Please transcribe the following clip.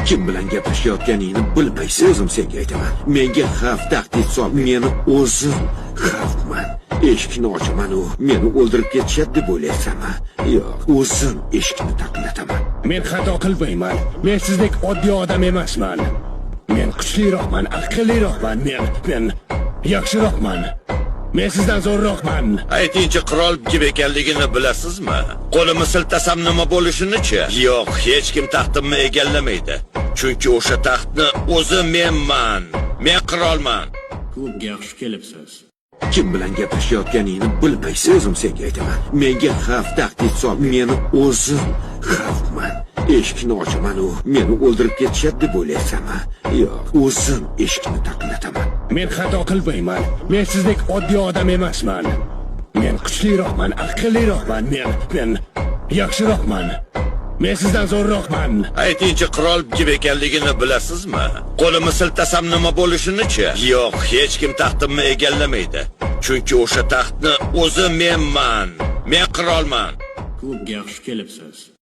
Kim bilan gaplashayotganingni bilmaysan. O'zim senga aytaman. Menga xavf tahdid sol. Meni o'zim xavfman. Eshikni ochaman u meni o'ldirib ketishadi deb o'ylaysanmi? Yo'q, o'zim eshikni taqillataman. Men xato qilmayman. Men sizdek oddiy odam emasman. Men kuchliroqman, aqlliroqman. Men yaxshiroqman. Men sizdan zo'rroqman. Aytingchi, qirol kim ekanligini bilasizmi? Qo'limni siltasam nima bo'lishini-chi? Yo'q, hech kim taxtimni egallamaydi. Chunki o'sha taxtni o'zim menman. Men qirolman. Klubga yaxshi kelibsiz. Kim bilan gaplashayotganingni bilmaysan. O'zim senga aytaman. Menga xavf tahdid sol. Meni o'zim xavfman. Eshikni ochaman u meni o'ldirib ketishadi deb o'ylaysanmi? Yo'q, o'zim eshikni taqillataman. Men xato qilmayman. Men sizdek oddiy odam emasman. Men kuchliroqman, aqlliroqman. Men yaxshiroqman. Men sizdan zo'rroqman. Aytingchi, qirol kim ekanligini bilasizmi? Qo'limni siltasam nima bo'lishini-chi? Yo'q, hech kim taxtimni egallamaydi. Chunki o'sha taxtni o'zim menman. Men qirolman. Klubga yaxshi kelibsiz.